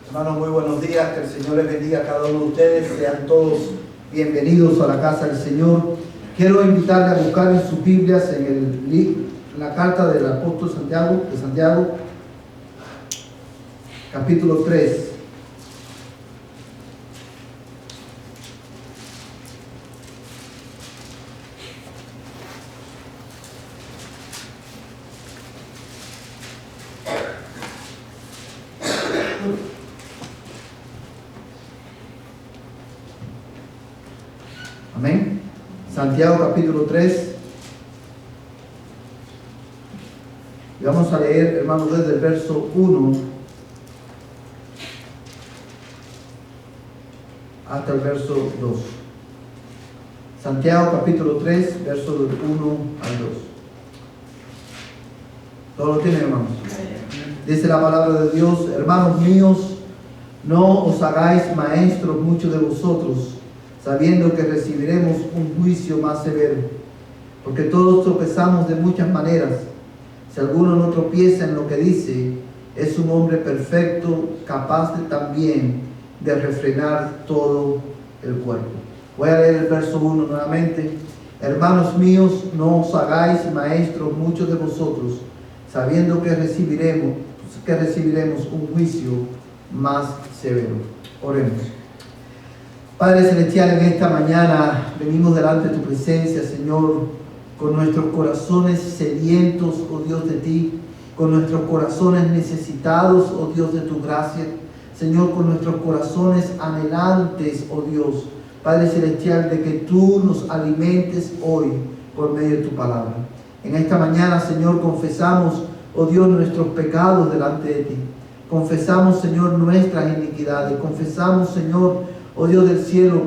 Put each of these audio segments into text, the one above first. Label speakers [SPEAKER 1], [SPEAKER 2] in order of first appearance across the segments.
[SPEAKER 1] Hermanos, muy buenos días, que el Señor les bendiga a cada uno de ustedes, sean todos bienvenidos a la casa del Señor. Quiero invitarle a buscar en sus Biblias en la carta del apóstol Santiago, capítulo 3. Amén. Santiago capítulo 3. Y vamos a leer, hermanos, desde el verso 1 hasta el verso 2. Santiago capítulo 3, verso del 1 al 2. ¿Todo lo tienen, hermanos? Dice la palabra de Dios: hermanos míos, no os hagáis maestros muchos de vosotros, sabiendo que recibiremos un juicio más severo. Porque todos tropezamos de muchas maneras. Si alguno no tropieza en lo que dice, es un hombre perfecto, capaz también de refrenar todo el cuerpo. Voy a leer el verso 1 nuevamente. Hermanos míos, no os hagáis maestros muchos de vosotros, sabiendo que recibiremos un juicio más severo. Oremos. Padre Celestial, en esta mañana venimos delante de tu presencia, Señor, con nuestros corazones sedientos, oh Dios, de ti, con nuestros corazones necesitados, oh Dios, de tu gracia, Señor, con nuestros corazones anhelantes, oh Dios, Padre Celestial, de que tú nos alimentes hoy por medio de tu palabra. En esta mañana, Señor, confesamos, oh Dios, nuestros pecados delante de ti. Confesamos, Señor, nuestras iniquidades. Confesamos, Señor, oh Dios del cielo,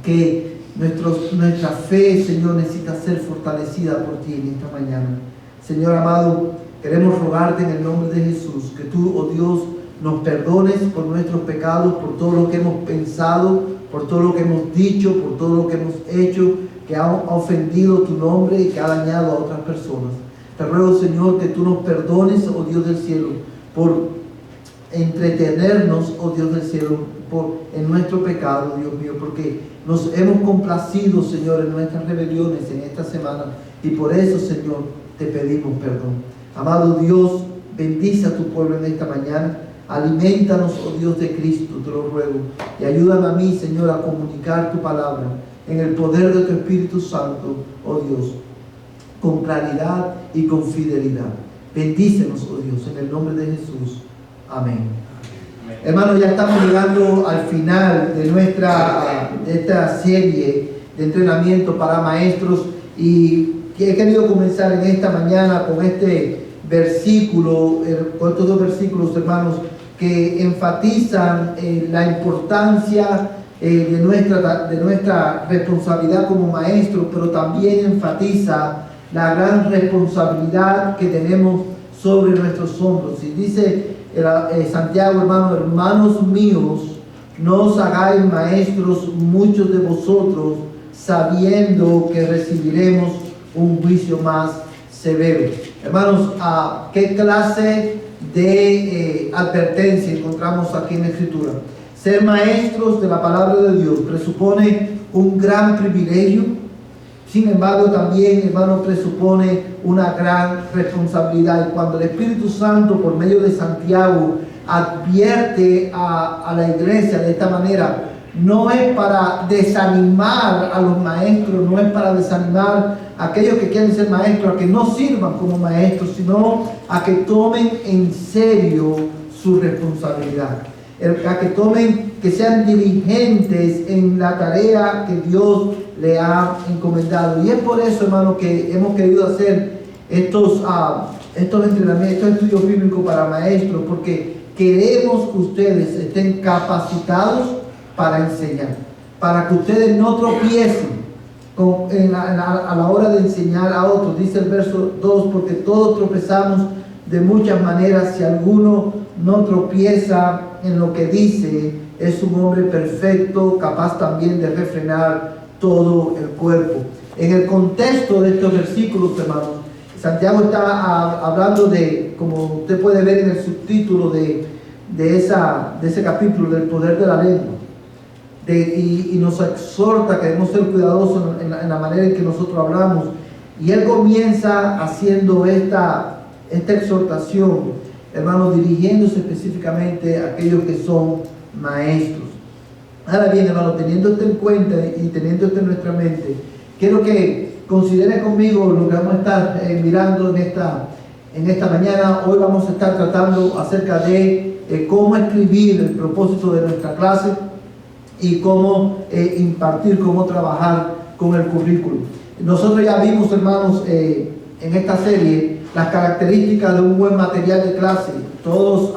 [SPEAKER 1] que nuestra fe, Señor, necesita ser fortalecida por ti en esta mañana. Señor amado, queremos rogarte en el nombre de Jesús, que tú, oh Dios, nos perdones por nuestros pecados, por todo lo que hemos pensado, por todo lo que hemos dicho, por todo lo que hemos hecho, que ha ofendido tu nombre y que ha dañado a otras personas. Te ruego, Señor, que tú nos perdones, oh Dios del cielo, por entretenernos, oh Dios del cielo, en nuestro pecado, Dios mío, porque nos hemos complacido, Señor, en nuestras rebeliones en esta semana, y por eso, Señor, te pedimos perdón. Amado Dios, bendice a tu pueblo en esta mañana, alimentanos, oh Dios de Cristo, te lo ruego, y ayúdame a mí, Señor, a comunicar tu palabra en el poder de tu Espíritu Santo, oh Dios, con claridad y con fidelidad. Bendícenos, oh Dios, en el nombre de Jesús. Amén. Hermanos, ya estamos llegando al final de esta serie de entrenamiento para maestros, y he querido comenzar en esta mañana con este versículo, con estos dos versículos, hermanos, que enfatizan la importancia de nuestra responsabilidad como maestros, pero también enfatiza la gran responsabilidad que tenemos sobre nuestros hombros. Y dice Santiago, hermanos míos, no os hagáis maestros muchos de vosotros, sabiendo que recibiremos un juicio más severo. Hermanos, ¿qué clase de advertencia encontramos aquí en la Escritura? Ser maestros de la palabra de Dios presupone un gran privilegio. Sin embargo, también, hermano, presupone una gran responsabilidad. Y cuando el Espíritu Santo, por medio de Santiago, advierte a la iglesia de esta manera, no es para desanimar a los maestros, no es para desanimar a aquellos que quieren ser maestros, a que no sirvan como maestros, sino a que tomen en serio su responsabilidad. Que sean diligentes en la tarea que Dios le ha encomendado. Y es por eso, hermano, que hemos querido hacer estos entrenamientos, estos estudios bíblicos para maestros, porque queremos que ustedes estén capacitados para enseñar, para que ustedes no tropiecen a la hora de enseñar a otros. Dice el verso 2, porque todos tropezamos de muchas maneras. Si alguno no tropieza en lo que dice, es un hombre perfecto, capaz también de refrenar todo el cuerpo. En el contexto de estos versículos, hermanos, Santiago está hablando de, como usted puede ver en el subtítulo, de ese capítulo del poder de la lengua. Y nos exhorta que debemos ser cuidadosos en la manera en que nosotros hablamos. Y él comienza haciendo esta exhortación, hermanos, dirigiéndose específicamente a aquellos que son maestros. Ahora bien, hermanos, teniendo esto en cuenta y teniendo esto en nuestra mente, quiero que consideren conmigo lo que vamos a estar mirando en esta mañana. Hoy vamos a estar tratando acerca de cómo escribir el propósito de nuestra clase y cómo impartir, cómo trabajar con el currículum. Nosotros ya vimos, hermanos, en esta serie las características de un buen material de clase. Todos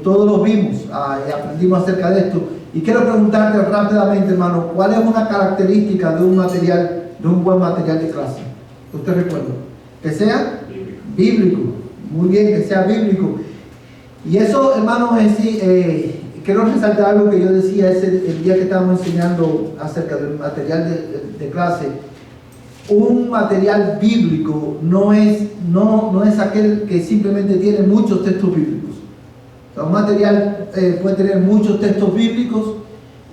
[SPEAKER 1] lo vimos y aprendimos acerca de esto. Y quiero preguntarte rápidamente, hermano, ¿cuál es una característica de un buen material de clase? ¿Usted recuerda? Que sea bíblico. Muy bien, que sea bíblico. Y eso, hermanos, quiero resaltar algo que yo decía el día que estábamos enseñando acerca del material de clase. Un material bíblico no es aquel que simplemente tiene muchos textos bíblicos. O sea, un material puede tener muchos textos bíblicos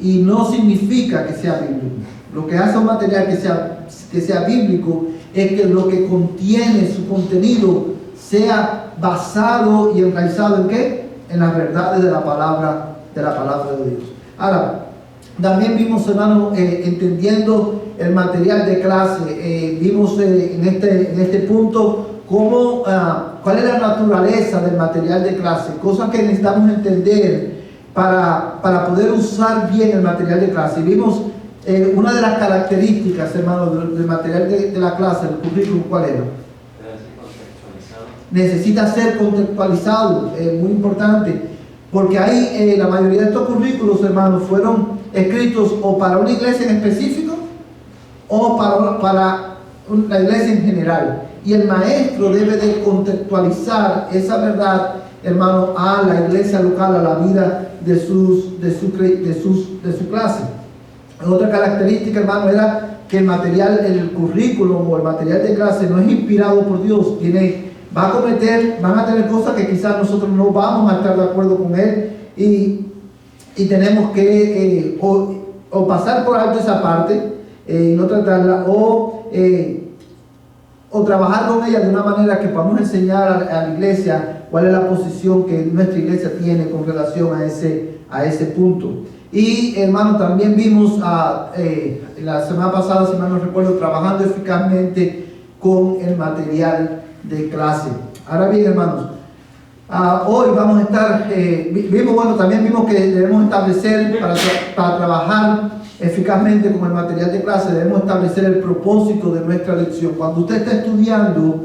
[SPEAKER 1] y no significa que sea bíblico. Lo que hace un material que sea bíblico es que lo que contiene, su contenido, sea basado y enraizado ¿en qué? En las verdades de la palabra de Dios. Ahora, también vimos, hermanos, entendiendo el material de clase, vimos en este punto cuál es la naturaleza del material de clase, cosas que necesitamos entender para poder usar bien el material de clase. Vimos una de las características, hermanos, del material de la clase, el currículum, ¿cuál era? Necesita ser contextualizado, muy importante, porque ahí la mayoría de estos currículos, hermanos, fueron escritos o para una iglesia en específico o para la iglesia en general. Y el maestro debe de contextualizar esa verdad, hermano, a la iglesia local, a la vida de su clase. Otra característica, hermano, era que el currículum o el material de clase no es inspirado por Dios. Van a tener cosas que quizás nosotros no vamos a estar de acuerdo con él y tenemos que o pasar por alto esa parte y no tratarla o trabajar con ella de una manera que podamos enseñar a la iglesia cuál es la posición que nuestra iglesia tiene con relación a ese punto. Y, hermano, también vimos la semana pasada, si mal no recuerdo, trabajando eficazmente con el material de clase. Ahora bien, hermanos, hoy vamos a estar, también vimos que debemos establecer para trabajar eficazmente con el material de clase, debemos establecer el propósito de nuestra lección. Cuando usted está estudiando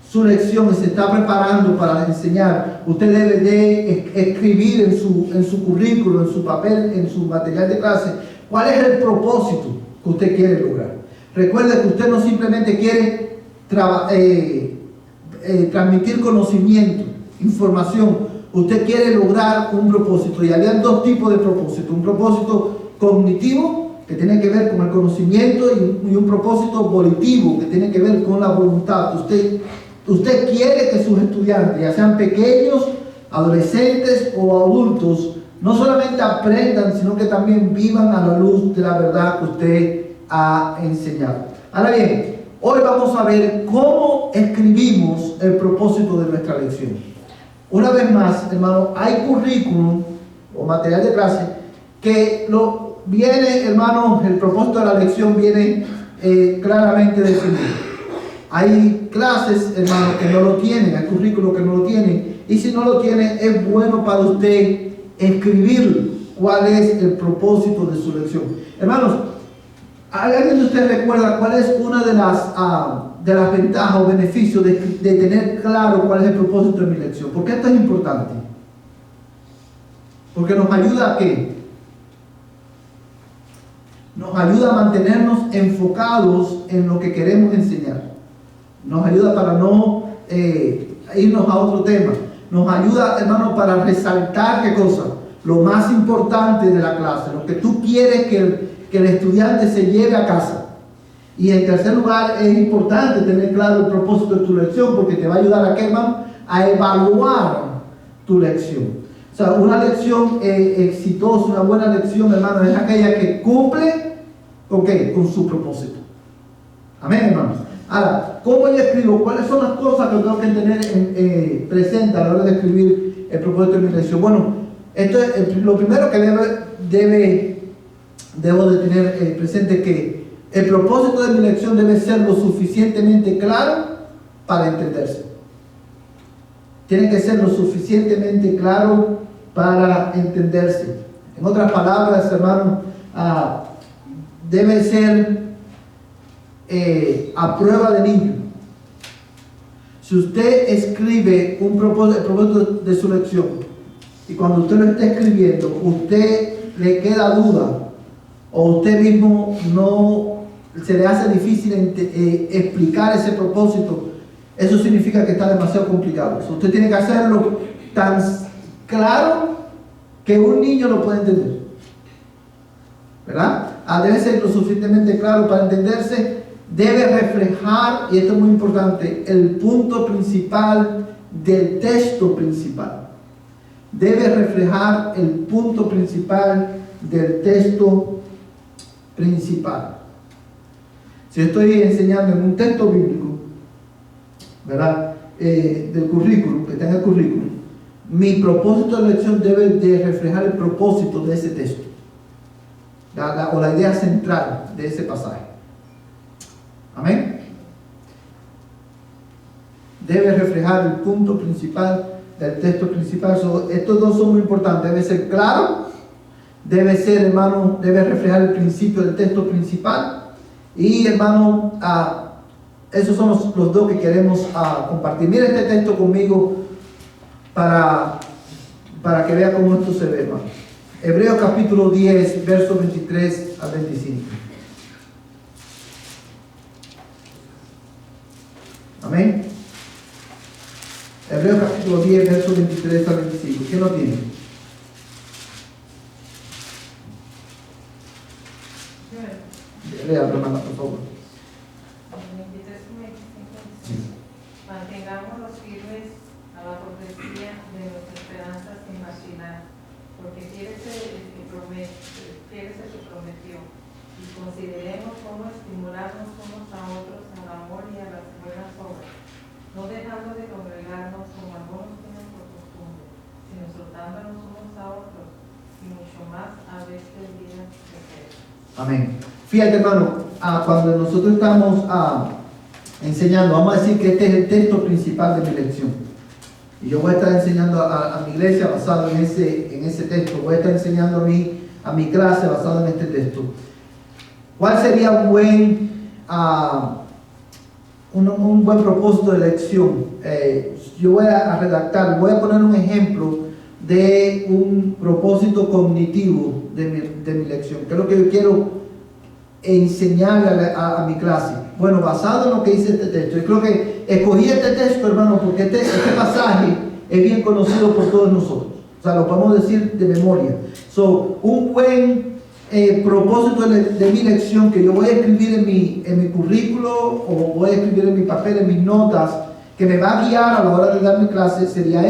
[SPEAKER 1] su lección y se está preparando para enseñar, usted debe de escribir en su currículo, en su papel, en su material de clase, cuál es el propósito que usted quiere lograr. Recuerde que usted no simplemente quiere transmitir conocimiento, información, usted quiere lograr un propósito. Y había dos tipos de propósito: un propósito cognitivo, que tiene que ver con el conocimiento, y un propósito volitivo, que tiene que ver con la voluntad. Usted quiere que sus estudiantes, ya sean pequeños, adolescentes o adultos, no solamente aprendan, sino que también vivan a la luz de la verdad que usted ha enseñado. Ahora bien, hoy vamos a ver cómo escribimos el propósito de nuestra lección. Una vez más, hermano, hay currículum o material de clase que viene, hermano, el propósito de la lección viene claramente definido. Hay clases, hermano, que no lo tienen, hay currículos que no lo tienen, y si no lo tienen, es bueno para usted escribir cuál es el propósito de su lección. Hermanos, ¿alguien de ustedes recuerda cuál es una de las ventajas o beneficios de tener claro cuál es el propósito de mi lección? ¿Por qué esto es importante? Porque nos ayuda a ¿qué? Nos ayuda a mantenernos enfocados en lo que queremos enseñar. Nos ayuda para no irnos a otro tema. Nos ayuda, hermano, para resaltar ¿qué cosa? Lo más importante de la clase, lo que tú quieres que el estudiante se lleve a casa. Y en tercer lugar, es importante tener claro el propósito de tu lección, porque te va a ayudar a ¿qué, hermano? A evaluar tu lección. sea, una lección exitosa, una buena lección, hermano, es aquella que cumple ¿con qué? Con su propósito. Amén, hermanos. Ahora, ¿cómo yo escribo? ¿Cuáles son las cosas que tengo que tener presente a la hora de escribir el propósito de mi lección? Bueno, esto es lo primero que debo de tener presente, que el propósito de mi lección debe ser lo suficientemente claro para entenderse. Tiene que ser lo suficientemente claro para entenderse. En otras palabras, hermano, debe ser a prueba de niño. Si usted escribe el propósito de su lección y cuando usted lo está escribiendo, usted le queda duda o usted mismo no se le hace difícil explicar ese propósito, eso significa que está demasiado complicado. Usted tiene que hacerlo tan claro que un niño lo pueda entender, ¿verdad? Debe ser lo suficientemente claro para entenderse. Debe reflejar, y esto es muy importante, el punto principal del texto principal. Debe reflejar el punto principal del texto principal. Si estoy enseñando en un texto bíblico, ¿verdad? Del currículum, que está en el currículum, mi propósito de lección debe de reflejar el propósito de ese texto, o la idea central de ese pasaje. Amén. Debe reflejar el punto principal del texto principal. Estos dos son muy importantes. Debe ser claro, debe ser, hermano, debe reflejar el principio del texto principal. Y, hermano, esos son los dos que queremos compartir. Mira este texto conmigo para que vea cómo esto se ve, hermano. Hebreos capítulo 10, versos 23 al 25. Amén. Hebreos capítulo 10, versos 23 al 25. ¿Quién lo tiene? Lea, hermana, por favor.
[SPEAKER 2] 23 y 25. Mantengámonos firmes a la profecía de nuestra esperanza sin vacilar, porque quieres el que prometió, y consideremos cómo estimularnos unos a otros al amor y a las buenas obras, no dejando de congregarnos como algunos tienen por costumbre, sino soltándonos unos a otros, y mucho más a veces el día de fe.
[SPEAKER 1] Amén. Fíjate, hermano, cuando nosotros estamos enseñando, vamos a decir que este es el texto principal de mi lección. Y yo voy a estar enseñando a mi iglesia basado en ese texto. Voy a estar enseñando a mi clase basado en este texto. ¿Cuál sería un buen propósito de lección? Yo voy a redactar, voy a poner un ejemplo de un propósito cognitivo de mi lección. ¿Qué es lo que yo quiero enseñarle a mi clase? Bueno, basado en lo que dice este texto. Yo creo que escogí este texto, hermano, porque este pasaje es bien conocido por todos nosotros. O sea, lo podemos decir de memoria. Un buen propósito de mi lección que yo voy a escribir en mi currículo o voy a escribir en mi papel, en mis notas, que me va a guiar a la hora de dar mi clase, sería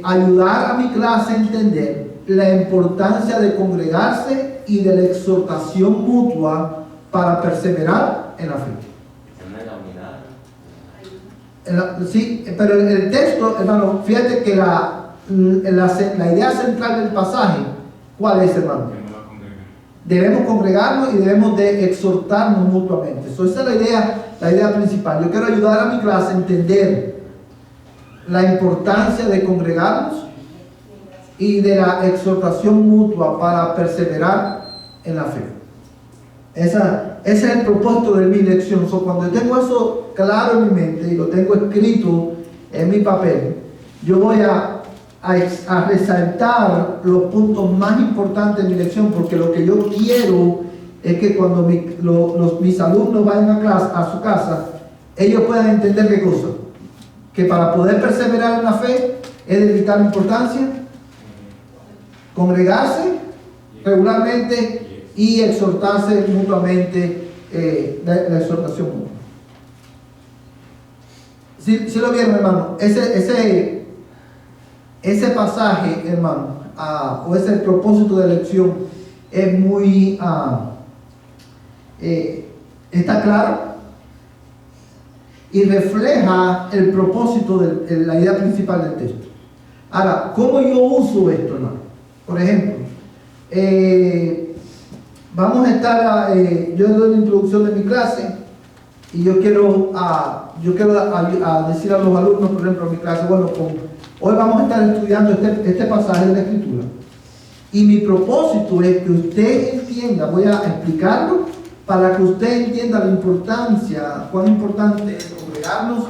[SPEAKER 1] ayudar a mi clase a entender la importancia de congregarse y de la exhortación mutua para perseverar en la fe. Sí, pero el texto, hermano, fíjate que la idea central del pasaje, ¿cuál es, hermano? Debemos congregarnos y debemos de exhortarnos mutuamente. Esa es la idea principal. Yo quiero ayudar a mi clase a entender la importancia de congregarnos y de la exhortación mutua para perseverar en la fe. Ese es el propósito de mi lección. Cuando yo tengo eso claro en mi mente y lo tengo escrito en mi papel, yo voy a resaltar los puntos más importantes de mi lección, porque lo que yo quiero es que cuando mis alumnos vayan a su casa, ellos puedan entender qué cosa, que para poder perseverar en la fe es de vital importancia congregarse regularmente y exhortarse mutuamente, la exhortación mutua. Si lo vieron, hermano, ese ese pasaje, hermano, o ese propósito de lección es muy, está claro y refleja el propósito de la idea principal del texto. Ahora, ¿cómo yo uso esto, hermano? Por ejemplo, vamos a estar, yo doy la introducción de mi clase y yo quiero decir a los alumnos, por ejemplo, en mi clase, bueno, hoy vamos a estar estudiando este pasaje de la Escritura. Y mi propósito es que usted entienda, voy a explicarlo para que usted entienda la importancia, cuán importante es congregarnos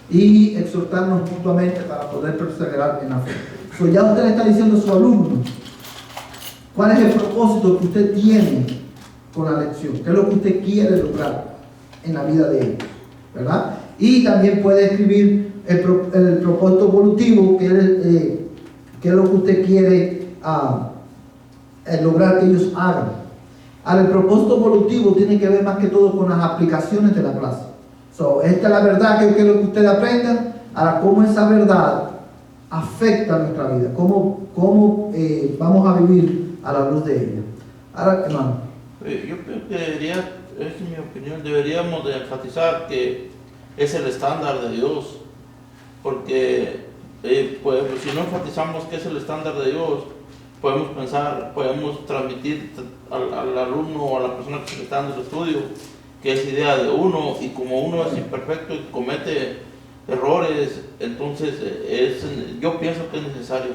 [SPEAKER 1] y exhortarnos mutuamente para poder perseverar en la fe. So, ya usted le está diciendo a su alumno cuál es el propósito que usted tiene con la lección, qué es lo que usted quiere lograr en la vida de ellos, ¿verdad? Y también puede escribir el propósito evolutivo, que es lo que usted quiere lograr que ellos hagan. Ahora, el propósito evolutivo tiene que ver más que todo con las aplicaciones de la clase. Esta es la verdad que yo quiero que ustedes aprendan. Ahora, cómo esa verdad afecta nuestra vida, cómo vamos a vivir a la luz de ella. Ahora, hermano.
[SPEAKER 3] Yo creo que es mi opinión, deberíamos de enfatizar que es el estándar de Dios, porque pues, si no enfatizamos que es el estándar de Dios, podemos transmitir al alumno o a la persona que se está dando el estudio que es idea de uno, y como uno es imperfecto y comete errores, entonces yo pienso que es necesario.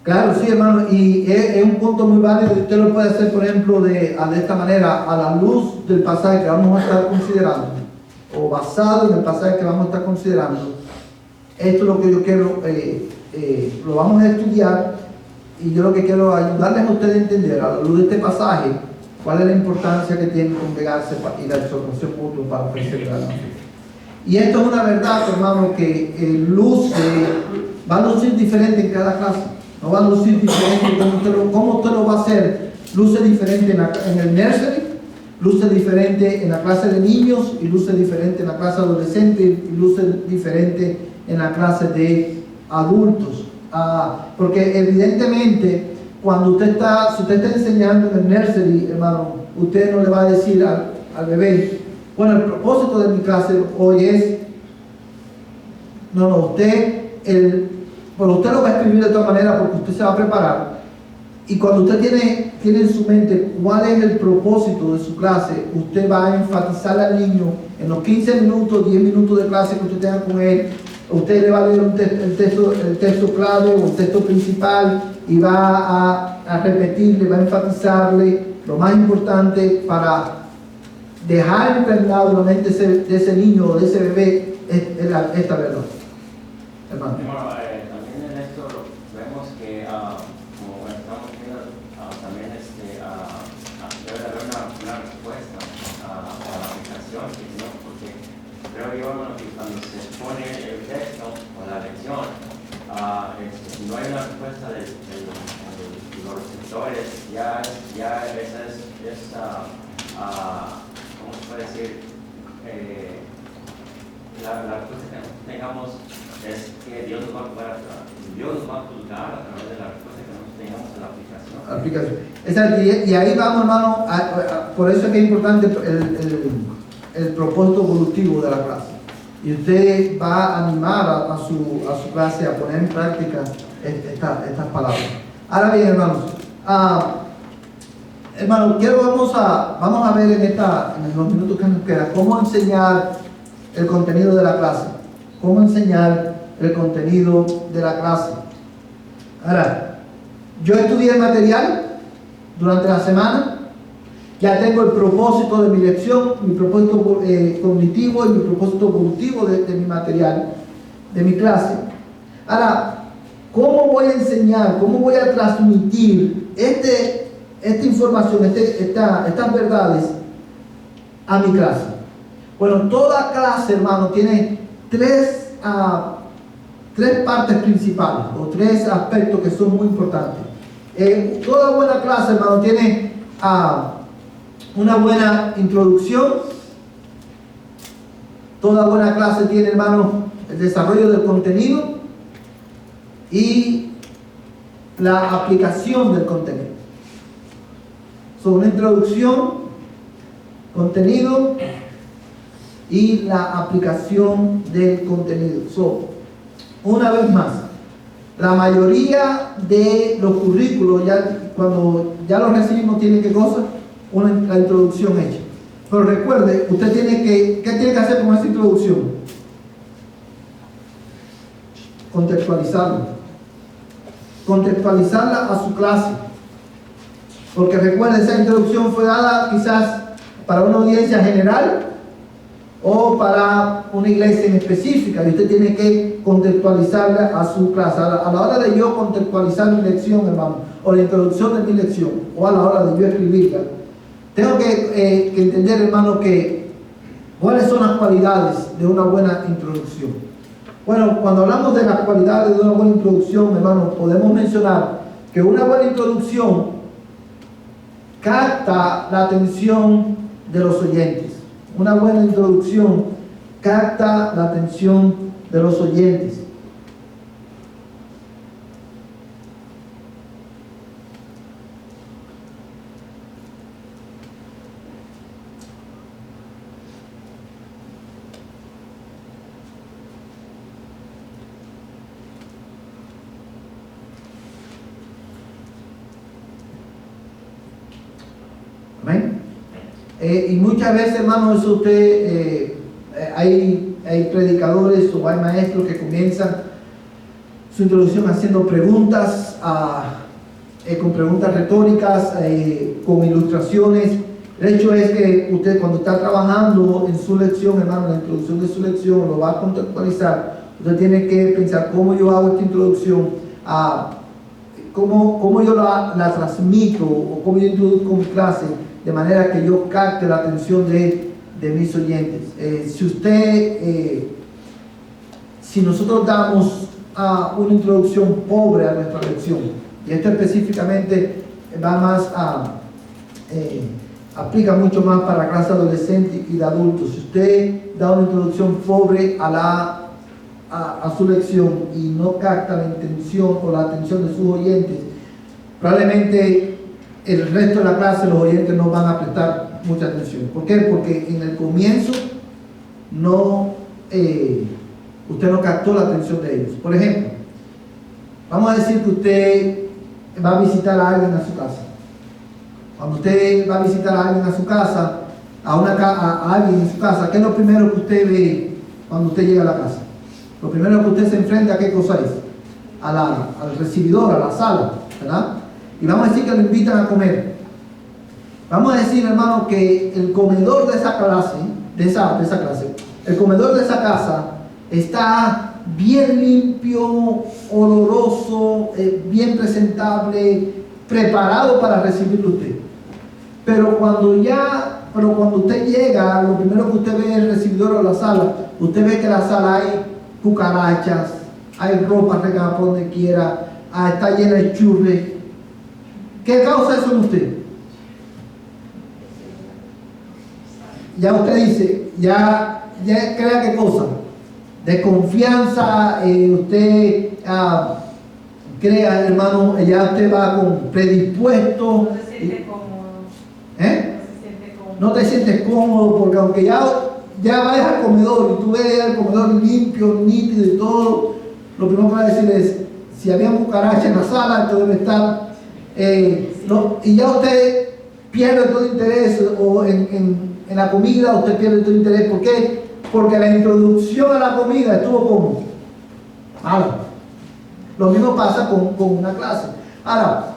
[SPEAKER 1] Claro, sí, hermano, y es un punto muy válido. Usted lo puede hacer, por ejemplo, de esta manera, a la luz del pasaje que vamos a estar considerando, o basado en el pasaje que vamos a estar considerando. Esto es lo que yo quiero, lo vamos a estudiar, y yo lo que quiero ayudarles a ustedes a entender, a la luz de este pasaje, cuál es la importancia que tiene congregarse y la exhortación mutua para perseverar. Y esto es una verdad, hermano, que va a lucir diferente en cada clase. No va a lucir diferente cómo usted lo va a hacer. Luce diferente en el nursery, luce diferente en la clase de niños, y luce diferente en la clase adolescente, y luce diferente en la clase de adultos. Porque evidentemente, cuando si usted está enseñando en el nursery, hermano, usted no le va a decir al bebé, bueno, el propósito de mi clase hoy es, usted lo va a escribir de todas maneras porque usted se va a preparar. Y cuando usted tiene en su mente cuál es el propósito de su clase, usted va a enfatizar al niño en los 15 minutos, 10 minutos de clase que usted tenga con él. Usted le va a leer el texto clave o el texto principal y va a repetirle, va a enfatizarle lo más importante para dejar impregnado en la mente de ese niño o de ese bebé esta verdad. Hermano.
[SPEAKER 4] También en esto vemos que, como estamos viendo, también debe haber una respuesta a la aplicación, ¿no? Porque creo yo, hermano, que cuando se pone el texto o la lección, si no hay una respuesta de los receptores, ya esa es ¿cómo se puede decir? La respuesta que nosotros tengamos es que Dios nos va a juzgar a través de la respuesta que nosotros tengamos en la aplicación.
[SPEAKER 1] Y ahí vamos, hermano, por eso es que es importante el propósito evolutivo de la clase. Y usted va a animar a su clase a poner en práctica estas palabras. Ahora bien, hermanos, vamos a ver en los minutos que nos quedan cómo enseñar el contenido de la clase. Cómo enseñar el contenido de la clase. Ahora, yo estudié el material durante la semana. Ya tengo el propósito de mi lección, mi propósito cognitivo y mi propósito evolutivo de mi material, de mi clase. Ahora, ¿cómo voy a enseñar, cómo voy a transmitir esta información, estas verdades a mi clase? Bueno, toda clase, hermano, tiene tres partes principales o tres aspectos que son muy importantes. Toda buena clase, hermano, tiene una buena introducción. Toda buena clase tiene, hermano, el desarrollo del contenido y la aplicación del contenido. So, una introducción, contenido y la aplicación del contenido. So, una vez más, la mayoría de los currículos, cuando ya los recibimos, tienen que cosa, la introducción hecha. Pero recuerde, usted tiene que, ¿qué tiene que hacer con esa introducción? Contextualizarla a su clase. Porque recuerde, esa introducción fue dada quizás para una audiencia general o para una iglesia en específica, y usted tiene que contextualizarla a su clase. A la hora de yo contextualizar mi lección, hermano, o la introducción de mi lección, o a la hora de yo escribirla, tengo que entender, hermano, que cuáles son las cualidades de una buena introducción. Bueno, cuando hablamos de las cualidades de una buena introducción, hermano, podemos mencionar que una buena introducción capta la atención de los oyentes. Una buena introducción capta la atención de los oyentes. Amén. Y muchas veces, hermano, eso usted, hay predicadores o hay maestros que comienzan su introducción haciendo preguntas, con preguntas retóricas, con ilustraciones. El hecho es que usted, cuando está trabajando en su lección, hermano, en la introducción de su lección, lo va a contextualizar. Usted tiene que pensar cómo yo hago esta introducción, cómo yo la transmito, o cómo yo introduzco mi clase, de manera que yo capte la atención de mis oyentes. Si nosotros damos una introducción pobre a nuestra lección, y esto específicamente va más aplica mucho más para la clase adolescente y de adultos. Si usted da una introducción pobre a su lección y no capta la intención o la atención de sus oyentes, probablemente el resto de la clase los oyentes no van a prestar mucha atención. ¿Por qué? Porque en el comienzo usted no captó la atención de ellos. Por ejemplo, vamos a decir que usted va a visitar a alguien a su casa. Cuando usted va a visitar a alguien a su casa, a alguien en su casa, ¿qué es lo primero que usted ve cuando usted llega a la casa? Lo primero que usted se enfrenta, ¿qué cosa es? Al recibidor, a la sala, ¿verdad? Y vamos a decir que lo invitan a comer. Vamos a decir, hermano, que el comedor de esa clase, el comedor de esa casa está bien limpio, oloroso, bien presentable, preparado para recibirlo usted. Pero cuando usted llega, lo primero que usted ve en el recibidor o la sala, usted ve que en la sala hay cucarachas, hay ropa regada por donde quiera, está llena de churres. ¿Qué causa eso en usted? Ya usted dice, ya crea qué cosa, desconfianza, usted crea, hermano, ya usted va predispuesto.
[SPEAKER 2] No se siente cómodo.
[SPEAKER 1] ¿Eh?
[SPEAKER 2] No se siente cómodo.
[SPEAKER 1] No te sientes cómodo, porque aunque ya vayas al comedor y tú ves el comedor limpio, nítido y todo, lo primero que va a decir es, si había cucaracha en la sala, esto debe estar, y ya usted pierde todo interés, o en la comida usted pierde todo interés. ¿Por qué? Porque la introducción a la comida estuvo como mala. Lo mismo pasa con una clase. Ahora,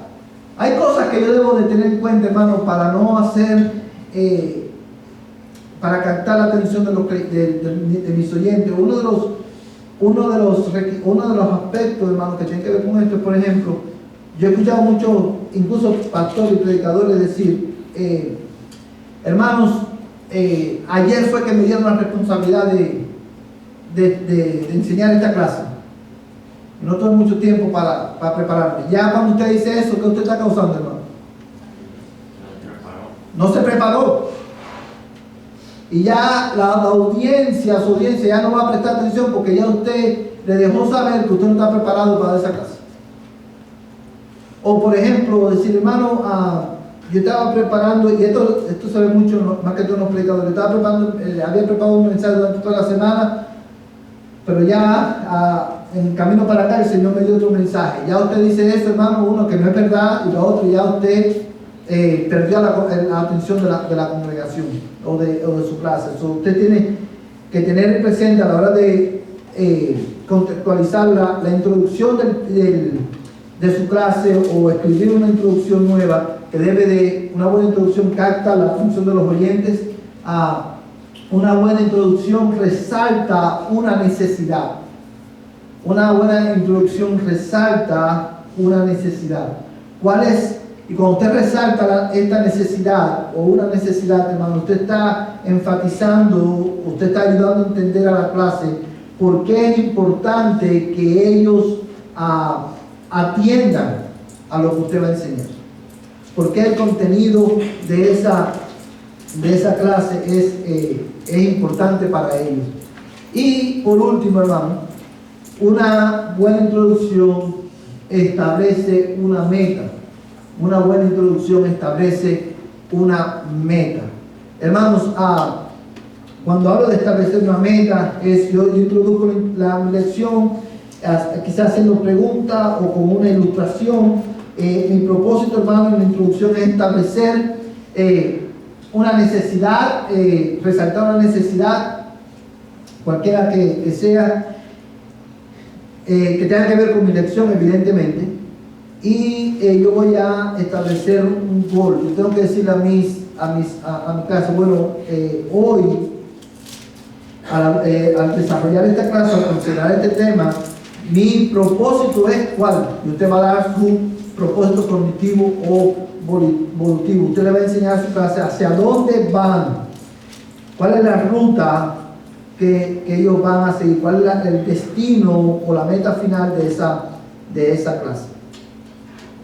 [SPEAKER 1] hay cosas que yo debo de tener en cuenta, hermano, para no hacer, para captar la atención de mis oyentes. Uno de los aspectos, hermano, que tienen que ver con esto es, por ejemplo, yo he escuchado mucho, incluso pastores y predicadores decir, hermanos, ayer fue que me dieron la responsabilidad de enseñar esta clase. No tuve mucho tiempo para prepararme. Ya cuando usted dice eso, ¿qué usted está causando, hermano? No se preparó. Y ya su audiencia ya no va a prestar atención, porque ya usted le dejó saber que usted no está preparado para esa clase. O por ejemplo, decir, hermano, yo estaba preparando, y esto se ve mucho, más que todo en los predicadores, había preparado un mensaje durante toda la semana, pero ya en camino para acá el Señor me dio otro mensaje. Ya usted dice eso, hermano, uno que no es verdad, y lo otro ya usted perdió la atención de la congregación o de su clase. Usted tiene que tener presente a la hora de contextualizar la introducción de su clase o escribir una introducción nueva, que debe de, una buena introducción capta la atención de los oyentes. Una buena introducción resalta una necesidad. Una buena introducción resalta una necesidad. ¿Cuál es? Y cuando usted resalta esta necesidad o una necesidad, hermano, usted está enfatizando, usted está ayudando a entender a la clase por qué es importante que ellos atiendan a lo que usted va a enseñar. Porque el contenido de esa clase es importante para ellos. Y por último, hermano, una buena introducción establece una meta. Una buena introducción establece una meta. Hermanos, cuando hablo de establecer una meta, yo introduzco la lección, quizás haciendo preguntas o con una ilustración. Mi propósito, hermano, en la introducción es establecer una necesidad, resaltar una necesidad, cualquiera que sea, que tenga que ver con mi lección, evidentemente. Y yo voy a establecer un gol. Yo tengo que decirle a mi clase, bueno, hoy, al desarrollar esta clase, al considerar este tema, mi propósito es cuál. Y usted va a dar su propósito cognitivo o volutivo. Usted le va a enseñar a su clase hacia dónde van, cuál es la ruta que ellos van a seguir, cuál es el destino o la meta final de esa clase.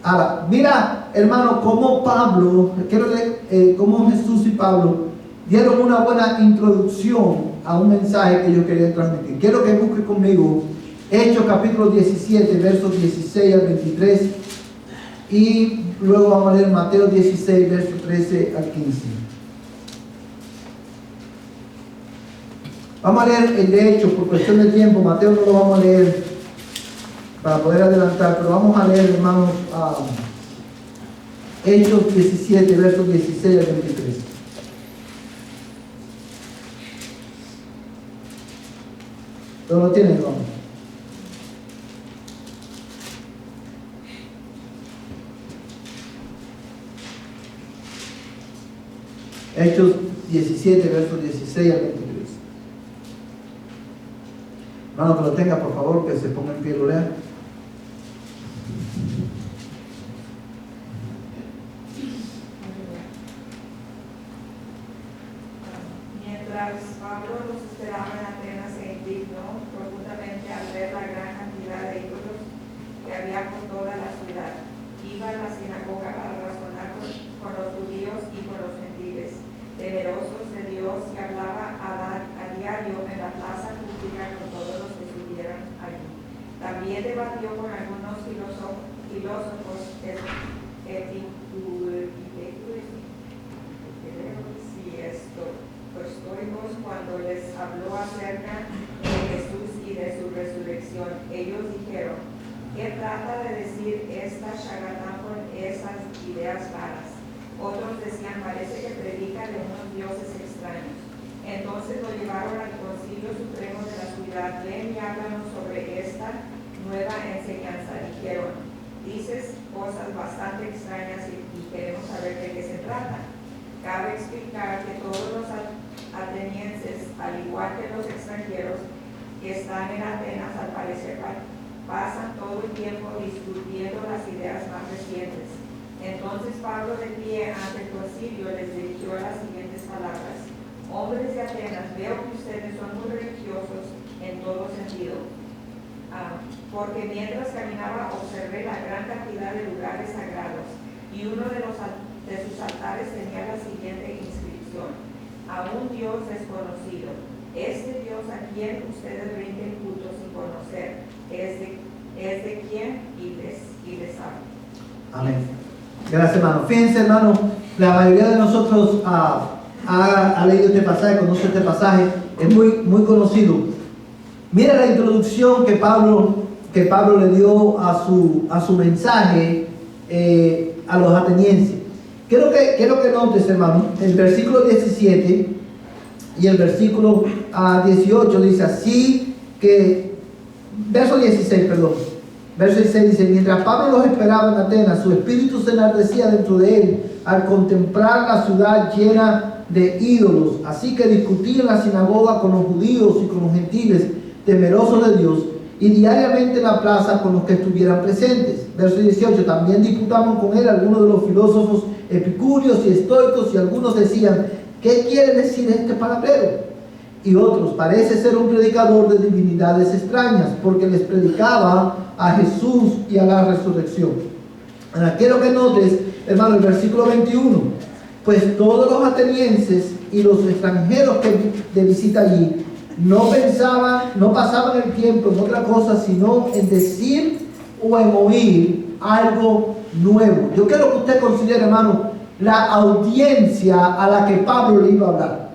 [SPEAKER 1] Ahora, mira, hermano, cómo cómo Jesús y Pablo dieron una buena introducción a un mensaje que yo quería transmitir. Quiero que busque conmigo Hechos capítulo 17, versos 16 al 23, y luego vamos a leer Mateo 16, versos 13 al 15. Vamos a leer el de Hechos por cuestión de tiempo. Mateo no lo vamos a leer para poder adelantar, pero vamos a leer, hermanos, Hechos 17, versos 16 al 23. ¿Todo lo tienen, hermano? Hechos 17, versos 16 al 23. Hermano, que lo tenga, por favor, que se ponga en pie y lo lea.
[SPEAKER 2] Mientras Pablo los esperaba en Atenas, se indignó profundamente al ver la gran cantidad de ídolos que había por toda la ciudad. Iba a la sinagoga para razonar con los judíos y con los gentiles, temerosos de Dios, y hablaba a diario en la plaza pública con todos los que estuvieran allí. También debatió con algunos filósofos estoicos cuando les habló acerca de Jesús y de su resurrección. Ellos dijeron: ¿qué trata de decir esta charlatán con esas ideas raras? Otros decían: parece que predica de unos dioses extraños. Entonces lo llevaron al Concilio Supremo de la ciudad. Ven y háblanos sobre esta nueva enseñanza. Dijeron: dices cosas bastante extrañas y queremos saber de qué se trata. Cabe explicar que todos los atenienses, al igual que los extranjeros que están en Atenas, al parecer pasan todo el tiempo discutiendo las ideas más recientes. Entonces Pablo, de pie ante el concilio, les dirigió las siguientes palabras: hombres de Atenas, veo que ustedes son muy religiosos en todo sentido, porque mientras caminaba observé la gran cantidad de lugares sagrados, y uno de sus altares tenía la siguiente inscripción: a un Dios desconocido. Este Dios a quien ustedes rinden culto sin conocer, es de quien y les habla.
[SPEAKER 1] Amén. Gracias, hermano. Fíjense, hermano, la mayoría de nosotros ha leído este pasaje, conoce este pasaje, es muy conocido. Mira la introducción que Pablo le dio a su mensaje a los atenienses. Quiero que notes, hermano, el versículo 17 y el versículo 18 dice así que, verso 16, verso 16 dice: mientras Pablo los esperaba en Atenas, su espíritu se enardecía dentro de él al contemplar la ciudad llena de ídolos, así que discutía en la sinagoga con los judíos y con los gentiles temerosos de Dios, y diariamente en la plaza con los que estuvieran presentes. Verso 18: también disputaban con él algunos de los filósofos epicúreos y estoicos, y algunos decían: ¿qué quiere decir este palabrero? Y otros: parece ser un predicador de divinidades extrañas, porque les predicaba a Jesús y a la resurrección. Ahora quiero que notes, hermano, el versículo 21: pues todos los atenienses y los extranjeros que de visita allí no pasaban el tiempo en otra cosa, sino en decir o en oír algo nuevo. Yo quiero que usted considere, hermano, la audiencia a la que Pablo le iba a hablar.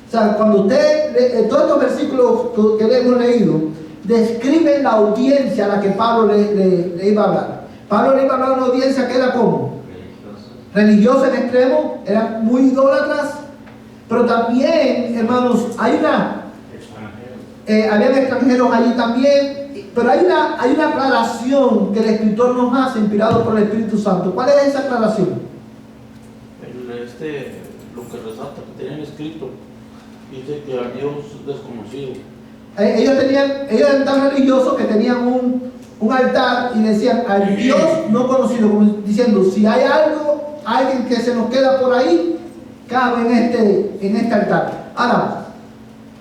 [SPEAKER 1] O sea, cuando usted, todos estos versículos que le hemos leído, describen la audiencia a la que Pablo le iba a hablar. Pablo le iba a hablar a una audiencia que era como religiosa en extremo, eran muy idólatras, pero también, hermanos, habían extranjeros allí también, pero hay una aclaración que el escritor nos hace, inspirado por el Espíritu Santo. ¿Cuál es esa aclaración?
[SPEAKER 3] Lo que resalta, que tenían escrito, dice que al Dios desconocido.
[SPEAKER 1] Ellos eran tan religiosos que tenían un altar y decían al Dios no conocido, como diciendo: si hay alguien que se nos queda por ahí, cabe en este altar. Ahora,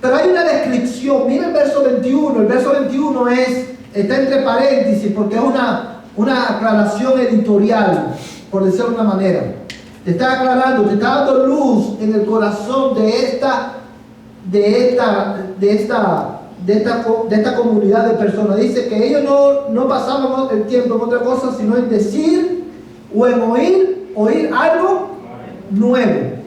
[SPEAKER 1] pero hay una descripción. Mira el verso 21. El verso 21 está entre paréntesis porque es una aclaración editorial, por decirlo de una manera. Te está aclarando, te está dando luz en el corazón de esta comunidad de personas. Dice que ellos no pasaban el tiempo en otra cosa, sino en decir o en oír algo nuevo.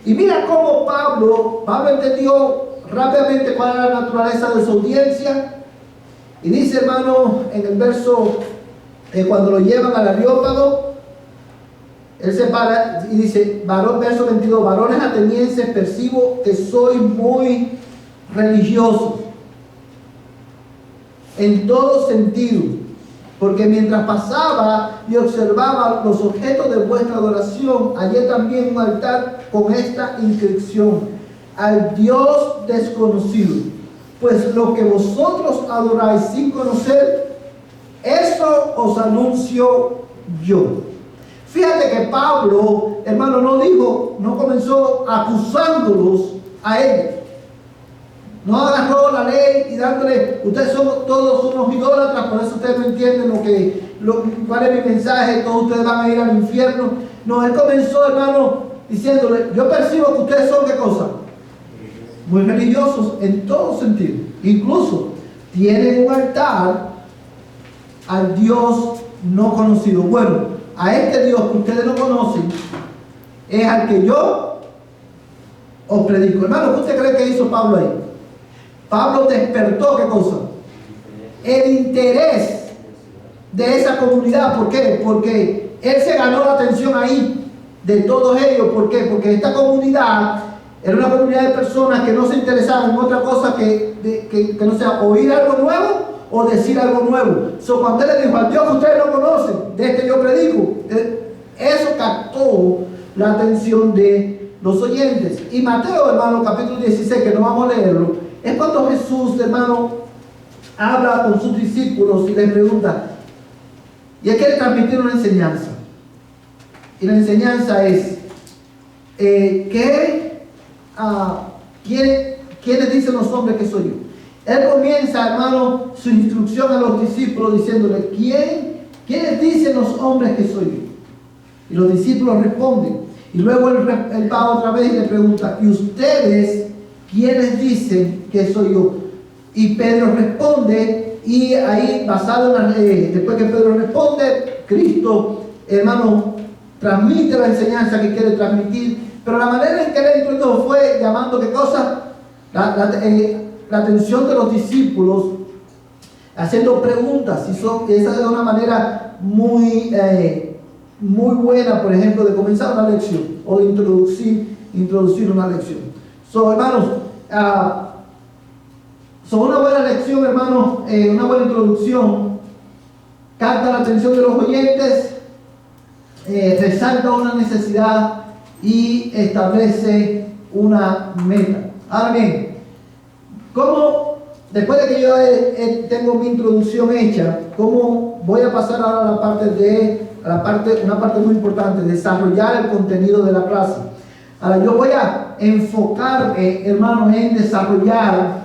[SPEAKER 1] Y mira cómo Pablo entendió rápidamente cuál era la naturaleza de su audiencia. Y dice, hermano, en el verso, cuando lo llevan al Areópago, él se para y dice, verso 22: varones atenienses, percibo que sois muy religiosos en todo sentido, porque mientras pasaba y observaba los objetos de vuestra adoración, hallé también un altar con esta inscripción: al Dios desconocido. Pues lo que vosotros adoráis sin conocer, eso os anuncio yo. Fíjate que Pablo, hermano, no comenzó acusándolos a ellos. No agarró la ley y dándole: ustedes son todos unos idólatras, por eso ustedes no entienden cuál es mi mensaje, todos ustedes van a ir al infierno. No, él comenzó, hermano, diciéndole: yo percibo que ustedes son, ¿qué cosa? Muy religiosos en todo sentido. Incluso tienen un altar al Dios no conocido. Bueno, a este Dios que ustedes no conocen es al que yo os predico. Hermano, ¿qué usted cree que hizo Pablo ahí? Pablo despertó, ¿qué cosa? El interés de esa comunidad. ¿Por qué? Porque él se ganó la atención ahí de todos ellos. ¿Por qué? Porque esta comunidad era una comunidad de personas que no se interesaban en otra cosa que no sea oír algo nuevo o decir algo nuevo. Cuando él le dijo: al Dios que ustedes no conocen, de este yo predico, eso captó la atención de los oyentes. Y Mateo, hermano, capítulo 16, que no vamos a leerlo, es cuando Jesús, hermano, habla con sus discípulos y les pregunta, y él quiere transmitir una enseñanza. Y la enseñanza es ¿quiénes dicen los hombres que soy yo? Él comienza, hermano, su instrucción a los discípulos diciéndole: ¿quiénes dicen los hombres que soy yo? Y los discípulos responden. Y luego él va otra vez y le pregunta: ¿y ustedes quiénes dicen que soy yo? Y Pedro responde: Y ahí, basado en después que Pedro responde, Cristo, hermano, transmite la enseñanza que quiere transmitir, pero la manera en que él introdujo fue llamando, ¿qué cosa? La atención de los discípulos, haciendo preguntas. Esa es una manera muy buena, por ejemplo, de comenzar una lección o de introducir una lección. Hermanos, una buena lección, hermanos, una buena introducción, capta la atención de los oyentes, resalta una necesidad y establece una meta. Ahora bien, ¿cómo, después de que yo tengo mi introducción hecha, cómo voy a pasar ahora a una parte muy importante, desarrollar el contenido de la clase? Ahora yo voy a enfocarme, hermanos, en desarrollar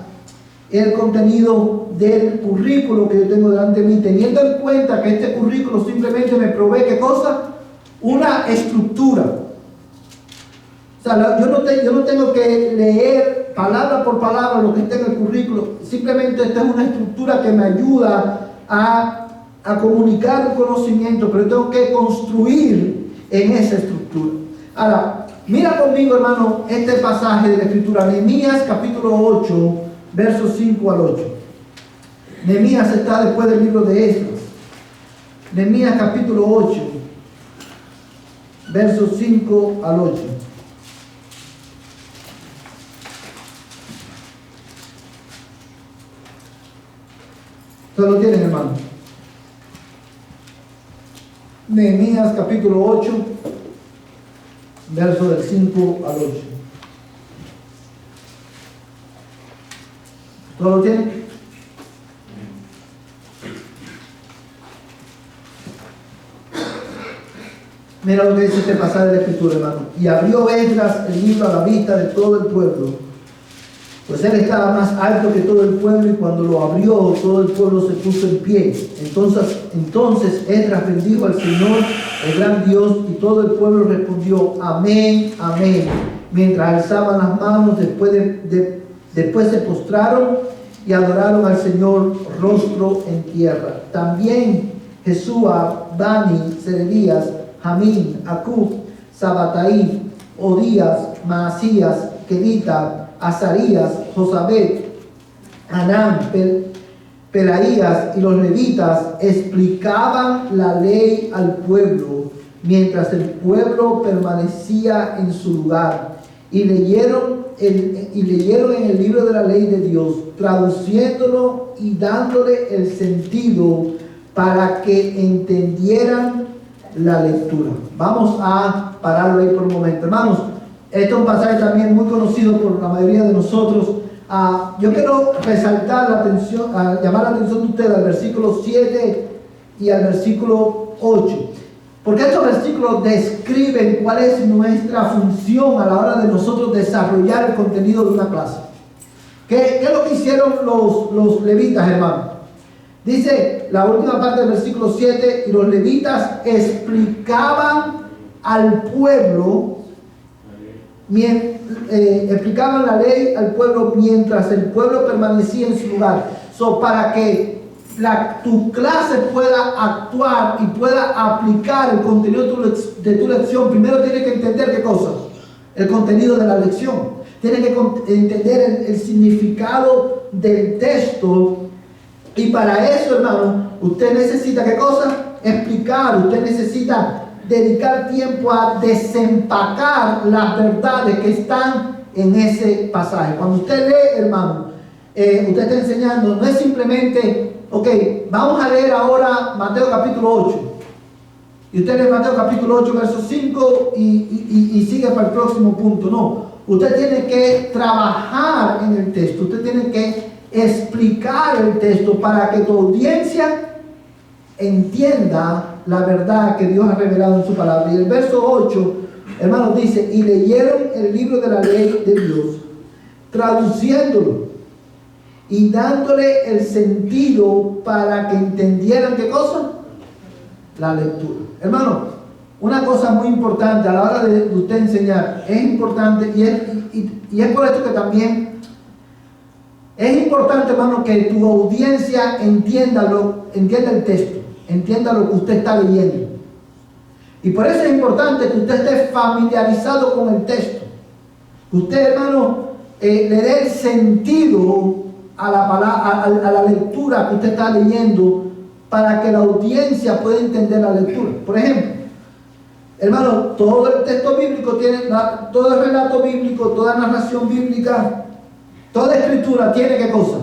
[SPEAKER 1] el contenido del currículo que yo tengo delante de mí, teniendo en cuenta que este currículo simplemente me provee, ¿qué cosa? Una estructura. O sea, yo no tengo que leer palabra por palabra lo que está en el currículo, simplemente esta es una estructura que me ayuda a comunicar un conocimiento, pero tengo que construir en esa estructura. Ahora, mira conmigo, hermano, este pasaje de la Escritura, Nehemías capítulo 8, versos 5 al 8. Nehemías está después del libro de Esdras. Nehemías capítulo 8, versos 5 al 8. ¿Ustedes lo tienen, hermano? Nehemías capítulo 8, verso del 5 al 8. ¿Todo lo tienen? Mira lo que dice este pasaje de la Escritura, hermano. Y abrió Esdras el libro a la vista de todo el pueblo, pues él estaba más alto que todo el pueblo, y cuando lo abrió, todo el pueblo se puso en pie. Entonces Esdras bendijo al Señor, el gran Dios, y todo el pueblo respondió: amén, amén. Mientras alzaban las manos, después se postraron y adoraron al Señor rostro en tierra. También Jesúa, Bani, Serebías, Jamín, Acub, Sabataí, Odías, Maasías, Kedita, Azarías, Josabet, Anán, Pelaías y los levitas explicaban la ley al pueblo, mientras el pueblo permanecía en su lugar, y leyeron en el libro de la ley de Dios, traduciéndolo y dándole el sentido para que entendieran la lectura. Vamos a pararlo ahí por un momento, hermanos. Este es un pasaje también muy conocido por la mayoría de nosotros. Yo quiero resaltar la atención, llamar la atención de ustedes al versículo 7 y al versículo 8. Porque estos versículos describen cuál es nuestra función a la hora de nosotros desarrollar el contenido de una clase. ¿Qué es lo que hicieron los levitas, hermano? Dice la última parte del versículo 7, y los levitas explicaban al pueblo, explicaban la ley al pueblo mientras el pueblo permanecía en su lugar. Para que tu clase pueda actuar y pueda aplicar el contenido de tu lección, primero tienes que entender ¿qué cosa? El contenido de la lección. Tienes que entender el significado del texto. Y para eso, hermano, usted necesita ¿qué cosa? Explicar. Usted necesita dedicar tiempo a desempacar las verdades que están en ese pasaje. Cuando usted lee, hermano, usted está enseñando, no es simplemente, ok, vamos a leer ahora Mateo capítulo 8. Y usted lee Mateo capítulo 8, verso 5 y sigue para el próximo punto. No, usted tiene que trabajar en el texto, usted tiene que explicar el texto para que tu audiencia entienda la verdad que Dios ha revelado en su palabra. Y el verso 8, hermanos, dice: y leyeron el libro de la ley de Dios, traduciéndolo y dándole el sentido para que entendieran ¿qué cosa? La lectura. Hermano, una cosa muy importante a la hora de usted enseñar, es importante, y es por esto que también Es importante, hermano, que tu audiencia entienda el texto, entienda lo que usted está leyendo. Y por eso es importante que usted esté familiarizado con el texto. Que usted, hermano, le dé el sentido a la lectura que usted está leyendo para que la audiencia pueda entender la lectura. Por ejemplo, hermano, todo el texto bíblico tiene, todo el relato bíblico, toda narración bíblica, toda escritura tiene ¿qué cosa?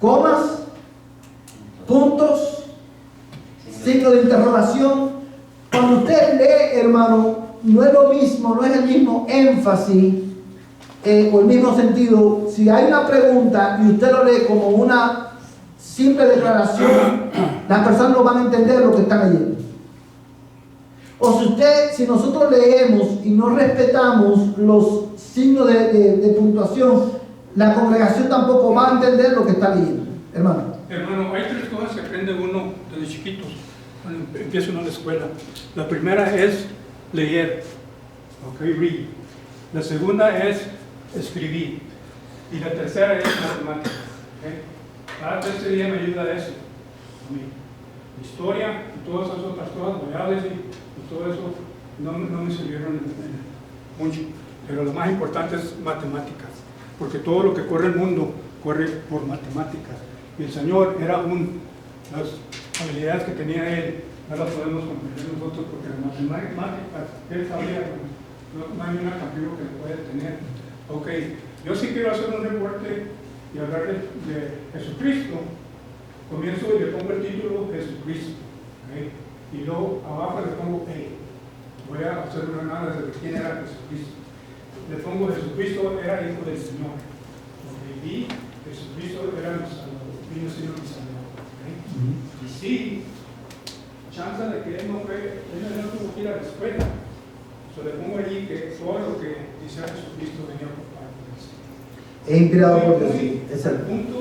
[SPEAKER 1] Comas, puntos, signo de interrogación. Cuando usted lee, hermano, no es lo mismo, no es el mismo énfasis o el mismo sentido. Si hay una pregunta y usted lo lee como una simple declaración, las personas no van a entender lo que están leyendo. O si nosotros leemos y no respetamos los signos de puntuación, la congregación tampoco va a entender lo que está leyendo, hermano.
[SPEAKER 5] Hermano, hay 3 cosas que aprende uno desde chiquitos cuando empieza uno en la escuela. La primera es leer, read. La segunda es escribir. Y la tercera es matemáticas. Cada 13 días me ayuda eso. Mi historia y todas esas otras cosas, variables y todo eso no me sirvieron mucho. Pero lo más importante es matemáticas. Porque todo lo que corre el mundo corre por matemáticas. Y el Señor era las habilidades que tenía Él, no las podemos comprender nosotros porque las matemáticas, Él sabía, no hay una campeón que lo pueda tener. Ok, yo sí quiero hacer un reporte y hablar de Jesucristo. Comienzo y le pongo el título Jesucristo. Y luego abajo le pongo voy a hacer una análisis de quién era Jesucristo. Le pongo Jesucristo era hijo del Señor. Y Jesucristo era nuestro Salvador, vino Señor y Salvador. Y sí, chance de que él no tuvo que ir a la escuela. Le pongo allí que todo lo que dice Jesucristo venía por parte del Señor.
[SPEAKER 1] Es inspirado por Dios. Es el
[SPEAKER 5] punto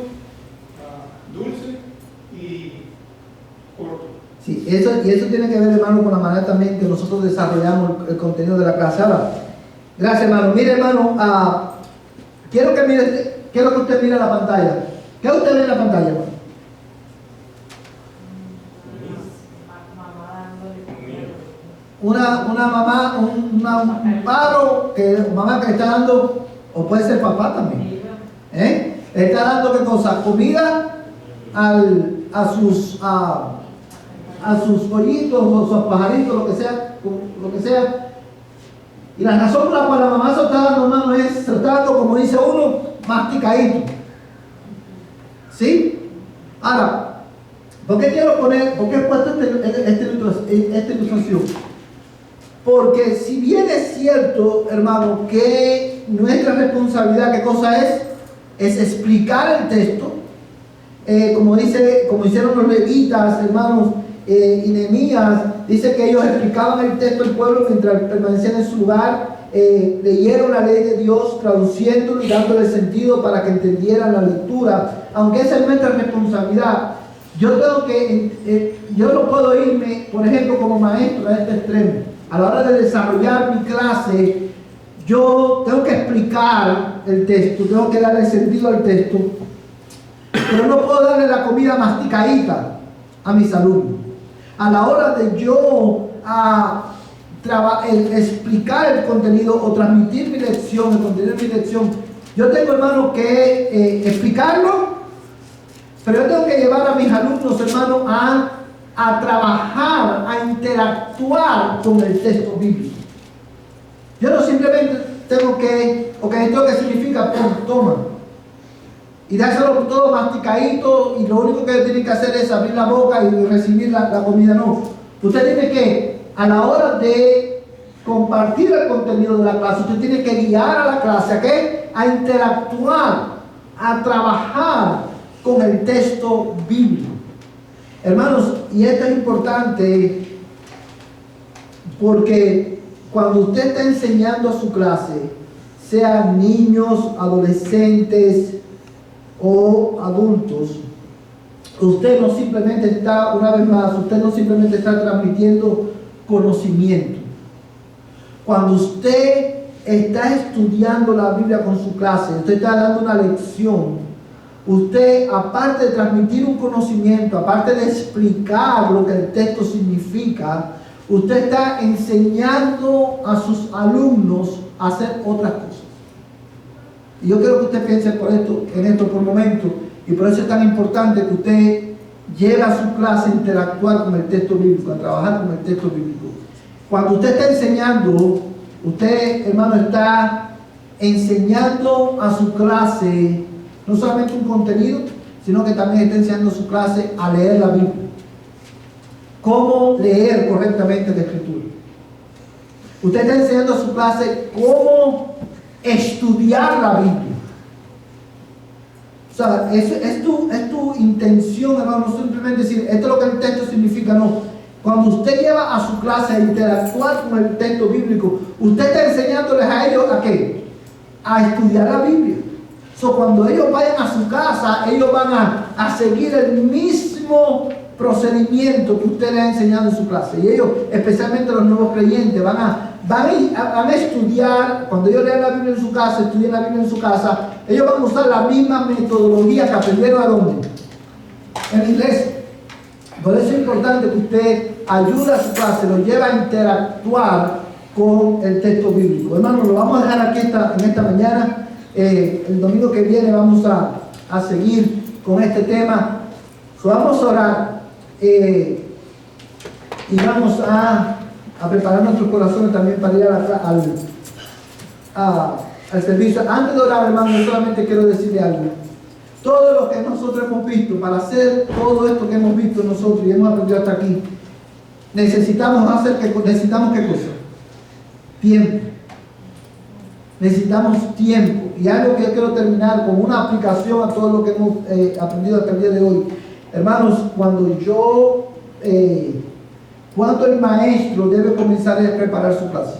[SPEAKER 5] dulce y corto.
[SPEAKER 1] Sí, eso tiene que ver, hermano, con la manera también que nosotros desarrollamos el contenido de la clase. Ahora, gracias, hermano. Mire, hermano, quiero que usted mire la pantalla. ¿Qué usted ve en la pantalla, hermano? Una mamá, un paro, mamá que le está dando, o puede ser papá también, le está dando ¿qué cosa? Comida a sus pollitos o sus pajaritos, lo que sea. Y la razón por la cual la mamá se está dando, hermano, es se está dando, como dice uno, masticadito. ¿Sí? Ahora, ¿por qué he puesto esta ilustración? Porque si bien es cierto, hermano, que nuestra responsabilidad, ¿qué cosa es? Es explicar el texto, como hicieron los levitas, hermanos, y Nehemías, dice que ellos explicaban el texto del pueblo mientras permanecían en su lugar, leyeron la ley de Dios, traduciéndolo y dándole sentido para que entendieran la lectura. Aunque esa es nuestra responsabilidad, yo no puedo irme, por ejemplo, como maestro a este extremo. A la hora de desarrollar mi clase, yo tengo que explicar el texto, tengo que darle sentido al texto, pero no puedo darle la comida masticadita a mis alumnos. A la hora de yo explicar el contenido o transmitir mi lección, el contenido de mi lección, yo tengo, hermano, que explicarlo, pero yo tengo que llevar a mis alumnos, hermano, a trabajar, a interactuar con el texto bíblico. Yo no simplemente tengo que, esto que significa, toma, y dárselo todo masticadito, y lo único que tienen que hacer es abrir la boca y recibir la comida. No, usted tiene que, a la hora de compartir el contenido de la clase, usted tiene que guiar a la clase, ¿a qué? A interactuar, a trabajar con el texto bíblico. Hermanos, y esto es importante porque cuando usted está enseñando a su clase, sean niños, adolescentes o adultos, usted no simplemente está, una vez más, usted no simplemente está transmitiendo conocimiento. Cuando usted está estudiando la Biblia con su clase, usted está dando una lección, usted, aparte de transmitir un conocimiento, aparte de explicar lo que el texto significa, usted está enseñando a sus alumnos a hacer otras cosas. Y yo quiero que usted piense en esto por un momento, y por eso es tan importante que usted lleve a su clase a interactuar con el texto bíblico, a trabajar con el texto bíblico. Cuando usted está enseñando, usted, hermano, está enseñando a su clase no solamente un contenido, sino que también está enseñando a su clase a leer la Biblia. Cómo leer correctamente la Escritura. Usted está enseñando a su clase cómo estudiar la Biblia. O sea, es tu intención, hermano, no simplemente decir, esto es lo que el texto significa, no. Cuando usted lleva a su clase a interactuar con el texto bíblico, usted está enseñándoles a ellos ¿a qué? A estudiar la Biblia. So, cuando ellos vayan a su casa, ellos van a seguir el mismo procedimiento que usted les ha enseñado en su clase. Y ellos, especialmente los nuevos creyentes, van a estudiar. Cuando ellos lean la Biblia en su casa, estudien la Biblia en su casa, ellos van a usar la misma metodología que aprendieron ¿a dónde? En la iglesia. Por eso es importante que usted ayude a su clase, lo lleve a interactuar con el texto bíblico. Hermanos, lo vamos a dejar aquí en esta mañana. El domingo que viene vamos a seguir con este tema. Vamos a orar y vamos a preparar nuestros corazones también para ir al servicio. Antes de orar, hermano, yo solamente quiero decirle algo. Todo lo que nosotros hemos visto, para hacer todo esto que hemos visto nosotros y hemos aprendido hasta aquí, necesitamos qué cosa? Tiempo. Necesitamos tiempo. Y algo que yo quiero terminar con una aplicación a todo lo que hemos aprendido hasta el día de hoy. Hermanos, cuando el maestro debe comenzar a preparar su clase.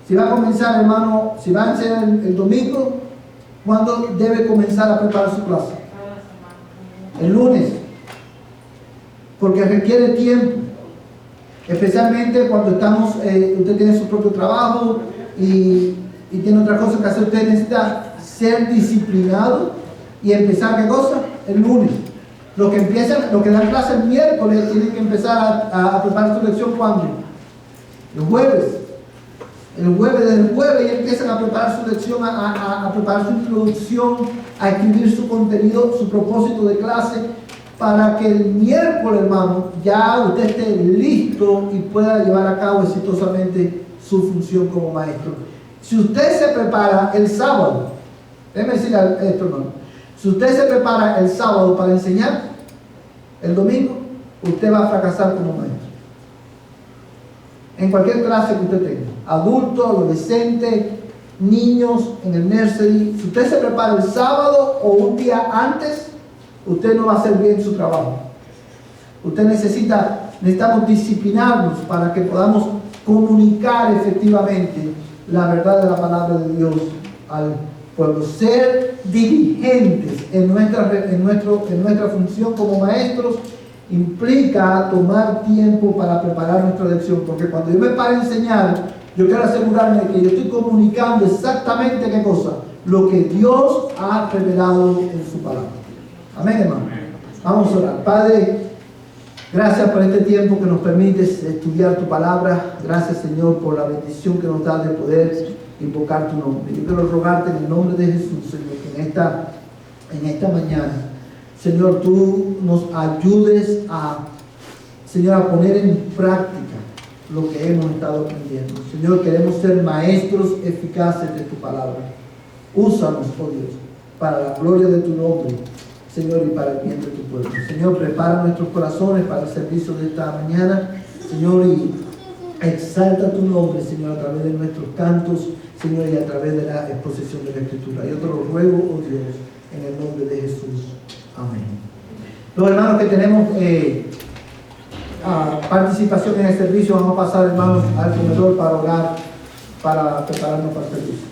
[SPEAKER 1] Si va a comenzar, hermano, si va a enseñar el domingo, ¿cuándo debe comenzar a preparar su clase? El lunes. Porque requiere tiempo. Especialmente cuando usted tiene su propio trabajo y tiene otras cosas que hacer. Usted necesita ser disciplinado y empezar, ¿qué cosa? El lunes. Los que dan clase el miércoles tienen que empezar a preparar su lección ¿cuándo? El jueves. Desde el jueves ya empiezan a preparar su lección, a preparar su introducción, a escribir su contenido, su propósito de clase, para que el miércoles, hermano, ya usted esté listo y pueda llevar a cabo exitosamente su función como maestro. Si usted se prepara el sábado, déjeme decirle esto, hermano, si usted se prepara el sábado para enseñar, el domingo, usted va a fracasar como maestro. En cualquier clase que usted tenga, adulto, adolescente, niños, en el nursery, si usted se prepara el sábado o un día antes, usted no va a hacer bien su trabajo. Necesitamos disciplinarnos para que podamos comunicar efectivamente la verdad de la palabra de Dios al pueblo. Ser dirigentes en nuestra función como maestros implica tomar tiempo para preparar nuestra lección, porque cuando yo me paro a enseñar, yo quiero asegurarme de que yo estoy comunicando exactamente qué cosa, lo que Dios ha revelado en su palabra. Amén, hermano. Vamos a orar. Padre, gracias por este tiempo que nos permites estudiar tu palabra. Gracias, Señor, por la bendición que nos da de poder invocar tu nombre. Yo quiero rogarte en el nombre de Jesús, Señor, que en esta mañana, Señor, tú nos ayudes a poner en práctica lo que hemos estado aprendiendo. Señor, queremos ser maestros eficaces de tu palabra. Úsanos, oh Dios, para la gloria de tu nombre, Señor, y para el bien de tu pueblo. Señor, prepara nuestros corazones para el servicio de esta mañana, Señor, y exalta tu nombre, Señor, a través de nuestros cantos, Señor, y a través de la exposición de la Escritura. Yo te lo ruego, oh Dios, en el nombre de Jesús. Amén. Los hermanos que tenemos participación en el servicio, vamos a pasar, hermanos, al comedor para orar, para prepararnos para el servicio.